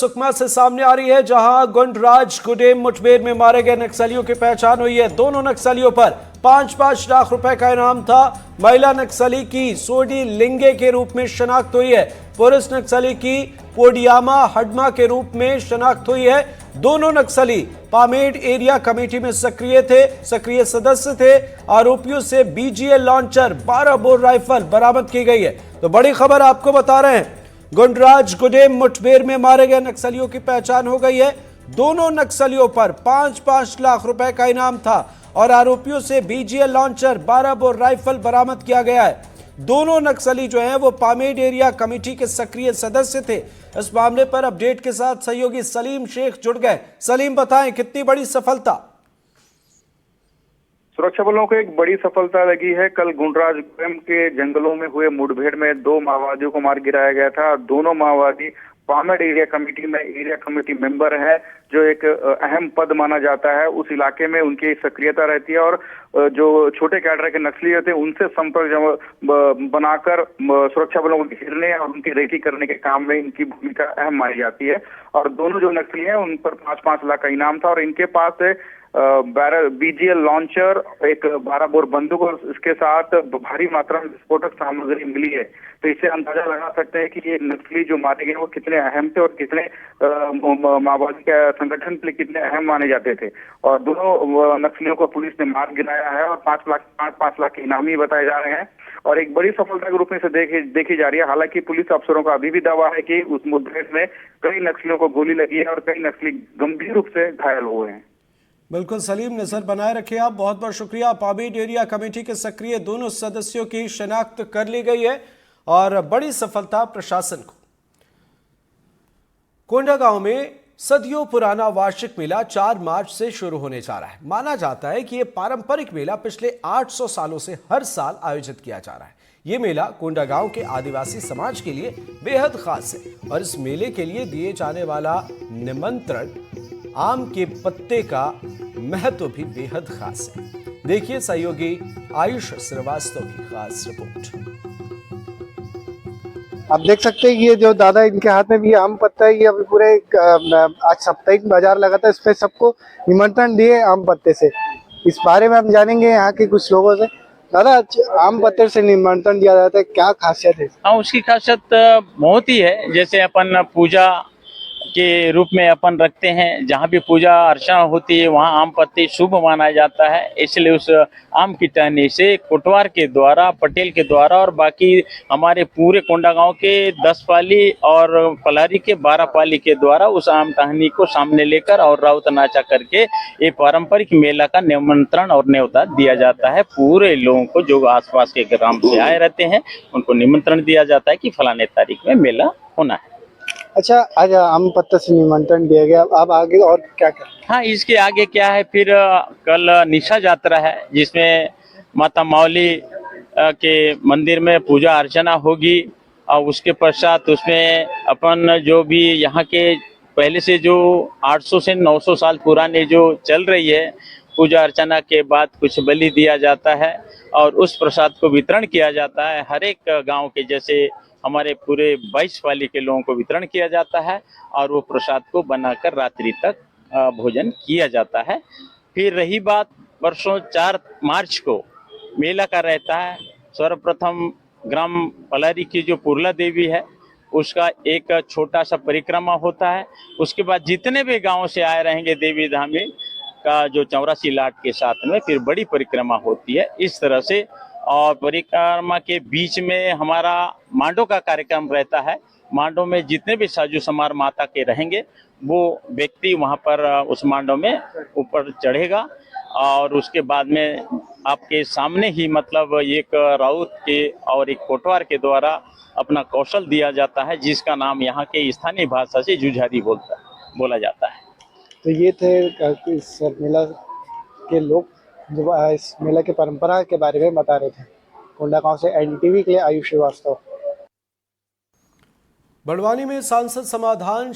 सुकमा से सामने आ रही है, जहां गुंडराज गुडेम मुठभेड़ में मारे गए नक्सलियों की पहचान हुई है। दोनों नक्सलियों पर 5-5 लाख रुपए का इनाम था। महिला नक्सली की सोडी लिंगे के रूप में शनाख्त हुई है। पुरुष नक्सली की पोडियामा हडमा के रूप में शनाख्त हुई है। दोनों नक्सली पामेड़ एरिया कमेटी में सक्रिय सदस्य थे। आरोपियों से बीजीएल लॉन्चर 12 बोर राइफल बरामद की गई है। तो बड़ी खबर आपको बता रहे हैं, गुंडराज गुडेम मुठभेड़ में मारे गए नक्सलियों की पहचान हो गई है। दोनों नक्सलियों पर 5-5 लाख रुपए का इनाम था और आरोपियों से बीजीएल लॉन्चर 12 बोर राइफल बरामद किया गया है। दोनों नक्सली जो हैं वो पामेड़ एरिया कमेटी के सक्रिय सदस्य थे। इस मामले पर अपडेट के साथ सहयोगी सलीम शेख जुड़ गए। सलीम, बताएं कितनी बड़ी सफलता? सुरक्षा बलों को एक बड़ी सफलता लगी है। कल गुंडराज गुडेम के जंगलों में हुए मुठभेड़ में 2 माओवादियों को मार गिराया गया था। दोनों माओवादी पामेड़ एरिया कमेटी में एरिया कमेटी मेंबर है, जो एक अहम पद माना जाता है। उस इलाके में उनकी सक्रियता रहती है और जो छोटे कैडर के नक्सली होते हैं उनसे संपर्क बनाकर सुरक्षा बलों को घेरने और उनकी रेकी करने के काम में इनकी भूमिका अहम मानी जाती है। और दोनों जो नक्सली हैं उन पर 5-5 लाख का इनाम था और इनके पास से बीजीएल लॉन्चर, एक 12 बोर बंदूक और इसके साथ भारी मात्रा में विस्फोटक सामग्री मिली है। तो इससे अंदाजा लगा सकते हैं कि ये नक्सली जो मारे गए वो कितने अहम थे और कितने माओवादी के संगठन के लिए कितने अहम माने जाते थे। और दोनों नक्सलियों को पुलिस ने मार गिराया है और 5 लाख के इनामी बताए जा रहे हैं और एक बड़ी सफलता के रूप में से देखी जा रही है। हालांकि पुलिस अफसरों का अभी भी दावा है कि उस मुठभेड़ में कई नक्सलियों को गोली लगी है और कई नक्सली गंभीर रूप से घायल हुए हैं। बिल्कुल सलीम, नजर बनाए रखिए आप। बहुत बहुत शुक्रिया। पामेड़ एरिया कमेटी के सक्रिय दोनों सदस्यों की शनाख्त कर ली गई है और बड़ी सफलता प्रशासन को। कोंडागांव में सदियों पुराना वार्षिक मेला 4 मार्च से शुरू होने जा रहा है। माना जाता है कि यह पारंपरिक मेला पिछले 800 सालों से हर साल आयोजित किया जा रहा है। यह मेला कोंडागांव के आदिवासी समाज के लिए बेहद खास है और इस मेले के लिए दिए जाने वाला निमंत्रण, आम के पत्ते का महत्व भी बेहद खास है। देखिए सहयोगी आयुष श्रीवास्तव की खास रिपोर्ट। आप देख सकते हैं ये जो दादा, इनके हाथ में भी आम पत्ता है। ये अभी पूरे आज साप्ताहिक बाजार लगा था, इस पे सबको निमंत्रण दिए आम पत्ते से। इस बारे में हम जानेंगे यहाँ के कुछ लोगों से। दादा, आम पत्ते से निमंत्रण दिया जाता है, क्या खासियत है? हाँ, उसकी खासियत बहुत ही है। जैसे अपन पूजा के रूप में अपन रखते हैं, जहाँ भी पूजा अर्चना होती है वहाँ आम पत्ते शुभ माना जाता है। इसलिए उस आम की टहनी से कोटवार के द्वारा, पटेल के द्वारा और बाकी हमारे पूरे कोंडागांव के 10 पाली और पलारी के 12 पाली के द्वारा उस आम टहनी को सामने लेकर और राउत नाचा करके ये पारंपरिक मेला का निमंत्रण और न्योता दिया जाता है। पूरे लोगों को जो आसपास के ग्राम से आए रहते हैं उनको निमंत्रण दिया जाता है कि फलाने तारीख में मेला होना है। अच्छा, आज आम पत्ते से निमंत्रण दिया गया, अब आगे और क्या कर? हाँ, इसके आगे क्या है, फिर कल निशा यात्रा है जिसमें माता मावली के मंदिर में पूजा अर्चना होगी और उसके पश्चात उसमें अपन जो भी यहाँ के पहले से जो 800 से 900 साल पुराने जो चल रही है, पूजा अर्चना के बाद कुछ बलि दिया जाता है और उस प्रसाद को वितरण किया जाता है। हर एक गाँव के, जैसे हमारे पूरे 22 पाली के लोगों को वितरण किया जाता है और वो प्रसाद को बनाकर रात्रि तक भोजन किया जाता है। फिर रही बात वर्षों 4 मार्च को मेला का रहता है। सर्वप्रथम ग्राम पलारी की जो पुरला देवी है उसका एक छोटा सा परिक्रमा होता है। उसके बाद जितने भी गाँव से आए रहेंगे देवी धामी का जो 84 लाट के साथ में फिर बड़ी परिक्रमा होती है। इस तरह से और परिक्रमा के बीच में हमारा मांडो का कार्यक्रम रहता है। मांडो में जितने भी साजू समार माता के रहेंगे वो व्यक्ति वहां पर उस मांडो में ऊपर चढ़ेगा और उसके बाद में आपके सामने ही मतलब एक राउत के और एक कोटवार के द्वारा अपना कौशल दिया जाता है, जिसका नाम यहाँ के स्थानीय भाषा से जुझारी बोला जाता है। तो ये थे इस मेला के लोग जो इस मेला की परंपरा के बारे में बता रहे थे। कोंडागांव से एनडीटीवी के लिए आयुष श्रीवास्तव। बड़वानी में सांसद समाधान